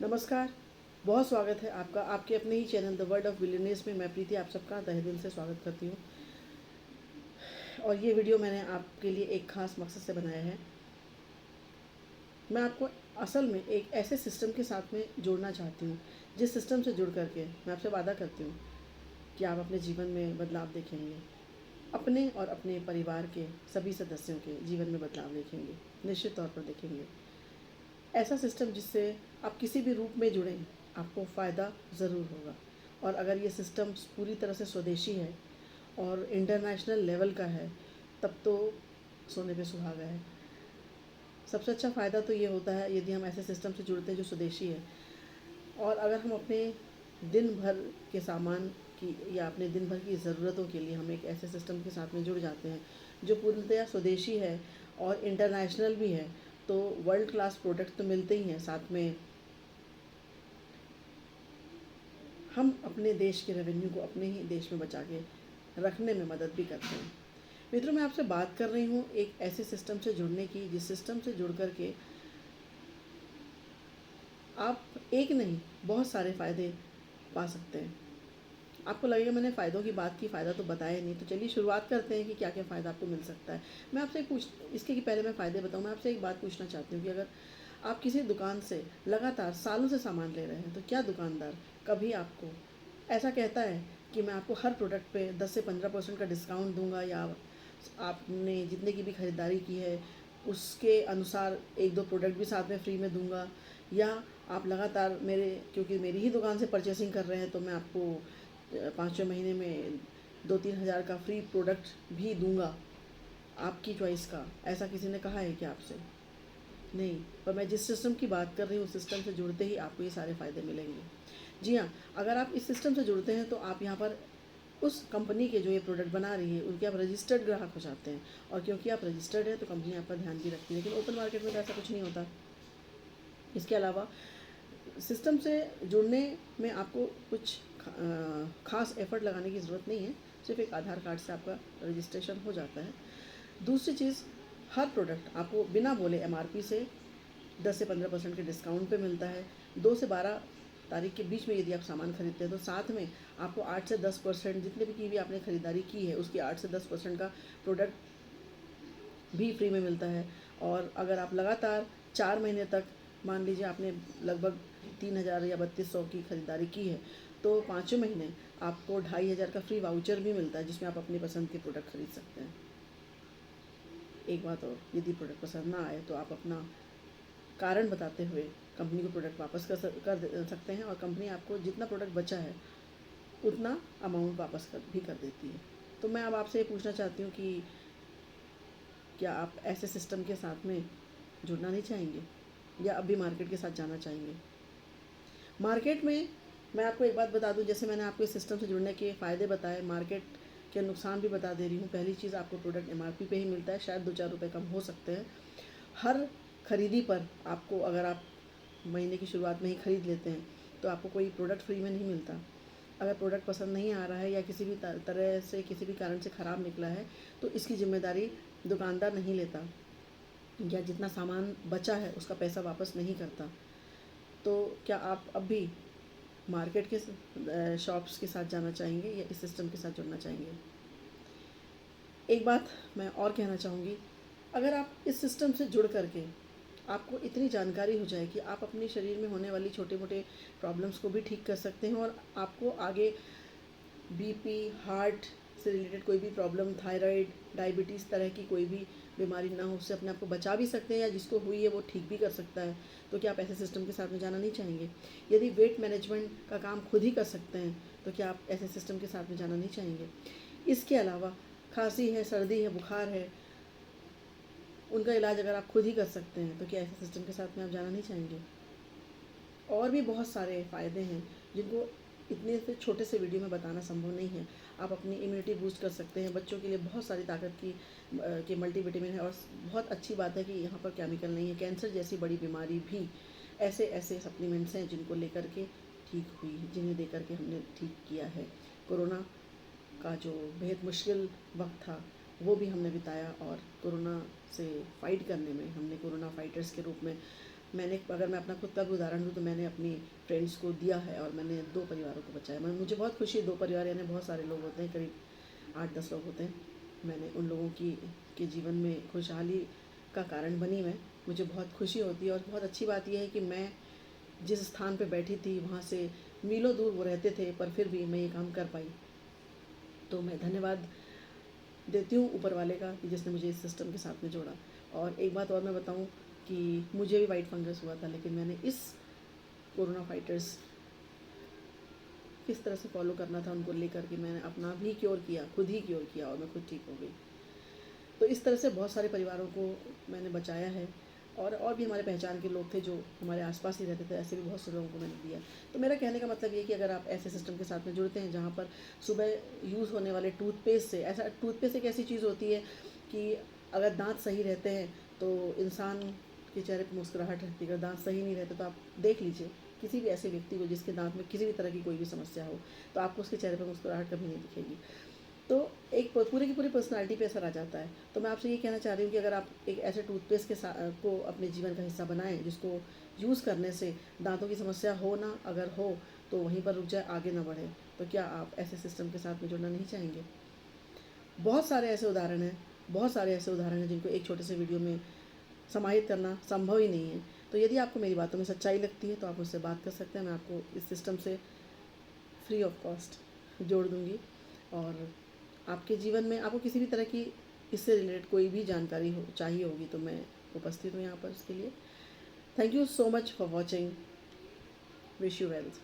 नमस्कार। बहुत स्वागत है आपका आपके अपने ही channel the world of billionaires में। मैं प्रीति आप सबका तहे दिल से स्वागत करती हूँ। और ये वीडियो मैंने आपके लिए एक ख़ास मकसद से बनाया है। मैं आपको असल में एक ऐसे सिस्टम के साथ में जोड़ना चाहती हूँ, जिस सिस्टम से जुड़ करके मैं आपसे वादा करती हूँ कि आप अपने जीवन में बदलाव देखेंगे, अपने और अपने परिवार के सभी सदस्यों के जीवन में बदलाव देखेंगे, निश्चित तौर पर देखेंगे। ऐसा सिस्टम जिससे आप किसी भी रूप में जुड़ें, आपको फ़ायदा ज़रूर होगा। और अगर ये सिस्टम पूरी तरह से स्वदेशी है और इंटरनेशनल लेवल का है, तब तो सोने पे सुहागा है। सबसे अच्छा फ़ायदा तो ये होता है यदि हम ऐसे सिस्टम से जुड़ते हैं जो स्वदेशी है। और अगर हम अपने दिन भर के सामान की या अपने दिन भर की ज़रूरतों के लिए हम एक ऐसे सिस्टम के साथ में जुड़ जाते हैं जो पूर्णतया स्वदेशी है और इंटरनेशनल भी है, तो वर्ल्ड क्लास प्रोडक्ट तो मिलते ही हैं, साथ में हम अपने देश के रेवेन्यू को अपने ही देश में बचा के रखने में मदद भी करते हैं। मित्रों, मैं आपसे बात कर रही हूँ एक ऐसे सिस्टम से जुड़ने की, जिस सिस्टम से जुड़ कर के आप एक नहीं बहुत सारे फ़ायदे पा सकते हैं। आपको लगेगा मैंने फ़ायदों की बात की, फ़ायदा तो बताया नहीं, तो चलिए शुरुआत करते हैं कि क्या क्या फ़ायदा आपको मिल सकता है। मैं आपसे इसके कि पहले मैं फ़ायदे बताऊँ, मैं आपसे एक बात पूछना चाहती हूँ कि अगर आप किसी दुकान से लगातार सालों से सामान ले रहे हैं, तो क्या दुकानदार कभी आपको ऐसा कहता है कि मैं आपको हर प्रोडक्ट पे 10 से 15% का डिस्काउंट दूंगा, या आपने जितने की भी ख़रीदारी की है उसके अनुसार एक दो प्रोडक्ट भी साथ में फ्री में दूंगा, या आप लगातार क्योंकि मेरी ही दुकान से परचेसिंग कर रहे हैं तो मैं आपको 5वें महीने में 2-3 हज़ार का फ्री प्रोडक्ट भी दूंगा, आपकी चॉइस का। ऐसा किसी ने कहा है क्या आपसे? नहीं। पर मैं जिस सिस्टम की बात कर रही हूँ, उस सिस्टम से जुड़ते ही आपको ये सारे फ़ायदे मिलेंगे। जी हाँ, अगर आप इस सिस्टम से जुड़ते हैं तो आप यहाँ पर उस कंपनी के जो ये प्रोडक्ट बना रही है उनके आप रजिस्टर्ड ग्राहक हो जाते हैं। और क्योंकि आप रजिस्टर्ड हैं तो कंपनी आपका ध्यान भी रखती है, लेकिन ओपन मार्केट में तो ऐसा कुछ नहीं होता। इसके अलावा सिस्टम से जुड़ने में आपको कुछ ख़ास एफ़र्ट लगाने की ज़रूरत नहीं है। सिर्फ एक आधार कार्ड से आपका रजिस्ट्रेशन हो जाता है। दूसरी चीज़, हर प्रोडक्ट आपको बिना बोले एमआरपी से 10 से 15% के डिस्काउंट पे मिलता है। 2 से 12 तारीख के बीच में यदि आप सामान खरीदते हैं तो साथ में आपको 8 से 10% जितने भी आपने ख़रीदारी की है उसकी 8 से 10% का प्रोडक्ट भी फ्री में मिलता है। और अगर आप लगातार 4 महीने तक, मान लीजिए आपने लगभग 3,000 या 3200 की ख़रीदारी की है, तो 5वें महीने आपको 2,500 का फ्री वाउचर भी मिलता है, जिसमें आप अपनी पसंद के प्रोडक्ट खरीद सकते हैं। एक बात और, यदि प्रोडक्ट पसंद ना आए तो आप अपना कारण बताते हुए कंपनी को प्रोडक्ट वापस कर सकते हैं, और कंपनी आपको जितना प्रोडक्ट बचा है उतना अमाउंट वापस भी कर देती है। तो मैं अब आपसे ये पूछना चाहती हूँ कि क्या आप ऐसे सिस्टम के साथ में जुड़ना नहीं चाहेंगे, या अभी मार्केट के साथ जाना चाहेंगे? मार्केट में मैं आपको एक बात बता दूं, जैसे मैंने आपको इस सिस्टम से जुड़ने के फ़ायदे बताए, मार्केट के नुकसान भी बता दे रही हूँ। पहली चीज़, आपको प्रोडक्ट एमआरपी पे ही मिलता है, शायद 2-4 रुपये कम हो सकते हैं। हर खरीदी पर आपको, अगर आप महीने की शुरुआत में ही खरीद लेते हैं तो आपको कोई प्रोडक्ट फ्री में नहीं मिलता। अगर प्रोडक्ट पसंद नहीं आ रहा है या किसी भी तरह से, किसी भी कारण से ख़राब निकला है, तो इसकी ज़िम्मेदारी दुकानदार नहीं लेता, या जितना सामान बचा है उसका पैसा वापस नहीं करता। तो क्या आप अब भी मार्केट के शॉप्स के साथ जाना चाहेंगे, या इस सिस्टम के साथ जुड़ना चाहेंगे? एक बात मैं और कहना चाहूँगी, अगर आप इस सिस्टम से जुड़ करके आपको इतनी जानकारी हो जाए कि आप अपने शरीर में होने वाली छोटे मोटे प्रॉब्लम्स को भी ठीक कर सकते हैं, और आपको आगे बीपी, हार्ट से रिलेटेड कोई भी प्रॉब्लम, थायराइड, डायबिटीज़ तरह की कोई भी बीमारी ना हो, उससे अपने आप को बचा भी सकते हैं, या जिसको हुई है वो ठीक भी कर सकता है। तो क्या आप ऐसे सिस्टम के साथ में जाना नहीं चाहेंगे? यदि वेट मैनेजमेंट का काम खुद ही कर सकते हैं, तो क्या आप ऐसे सिस्टम के साथ में जाना नहीं चाहेंगे? इसके अलावा खांसी है, सर्दी है, बुखार है, उनका इलाज अगर आप खुद ही कर सकते हैं, तो क्या ऐसे सिस्टम के साथ में आप जाना नहीं चाहेंगे? और भी बहुत सारे फ़ायदे हैं जिनको इतने से छोटे से वीडियो में बताना संभव नहीं है। आप अपनी इम्यूनिटी बूस्ट कर सकते हैं, बच्चों के लिए बहुत सारी ताकत की के मल्टीविटामिन है, और बहुत अच्छी बात है कि यहाँ पर केमिकल नहीं है। कैंसर जैसी बड़ी बीमारी भी ऐसे ऐसे सप्लीमेंट्स हैं जिनको लेकर के ठीक हुई है, जिन्हें देकर के हमने ठीक किया है। कोरोना का जो बेहद मुश्किल वक्त था वो भी हमने बिताया, और कोरोना से फ़ाइट करने में हमने कोरोना फाइटर्स के रूप में मैंने, अगर मैं अपना खुद का भी उदाहरण दूँ, तो मैंने अपनी फ्रेंड्स को दिया है और मैंने 2 परिवारों को बचाया। मुझे बहुत खुशी है, 2 परिवार यानी बहुत सारे लोग होते हैं, करीब 8-10 लोग होते हैं। मैंने उन लोगों की के जीवन में खुशहाली का कारण बनी मैं। मुझे बहुत खुशी होती है और बहुत अच्छी बात ये है कि मैं जिस स्थान पे बैठी थी वहाँ से मीलों दूर वो रहते थे, पर फिर भी मैं ये काम कर पाई। तो मैं धन्यवाद देती हूँ ऊपर वाले का कि जिसने मुझे इस सिस्टम के साथ में जोड़ा। और एक बात और मैं बताऊँ कि मुझे भी वाइट फंगस हुआ था, लेकिन मैंने इस कोरोना फाइटर्स किस तरह से फॉलो करना था उनको लेकर के मैंने अपना भी क्योर किया, खुद ही क्योर किया और मैं खुद ठीक हो गई। तो इस तरह से बहुत सारे परिवारों को मैंने बचाया है और भी हमारे पहचान के लोग थे जो हमारे आसपास ही रहते थे, ऐसे भी बहुत से लोगों को मैंने दिया। तो मेरा कहने का मतलब ये है कि अगर आप ऐसे सिस्टम के साथ में जुड़ते हैं जहाँ पर सुबह यूज़ होने वाले टूथपेस्ट से, ऐसा टूथपेस्ट एक ऐसी चीज़ होती है कि अगर दांत सही रहते हैं तो इंसान के चेहरे पर मुस्कुराहट रहती है। अगर दांत सही नहीं रहते तो आप देख लीजिए किसी भी ऐसे व्यक्ति को जिसके दांत में किसी भी तरह की कोई भी समस्या हो, तो आपको उसके चेहरे पर मुस्कुराहट कभी नहीं दिखेगी। तो एक पूरे की पूरी पर्सनालिटी पे असर आ जाता है। तो मैं आपसे ये कहना चाह रही हूँ कि अगर आप एक ऐसे टूथपेस्ट के को अपने जीवन का हिस्सा बनाएं जिसको यूज़ करने से दांतों की समस्या हो ना, अगर हो तो वहीं पर रुक जाए, आगे ना बढ़े, तो क्या आप ऐसे सिस्टम के साथ में जुड़ना नहीं चाहेंगे? बहुत सारे ऐसे उदाहरण हैं, बहुत सारे ऐसे उदाहरण हैं जिनको एक छोटे से वीडियो में समाहित करना संभव ही नहीं है। तो यदि आपको मेरी बातों में सच्चाई लगती है तो आप मुझसे बात कर सकते हैं, मैं आपको इस सिस्टम से फ्री ऑफ कॉस्ट जोड़ दूँगी। और आपके जीवन में आपको किसी भी तरह की इससे रिलेटेड कोई भी जानकारी हो चाहिए होगी तो मैं उपस्थित हूँ यहाँ पर उसके लिए। Thank you so much for watching. Wish you wealth.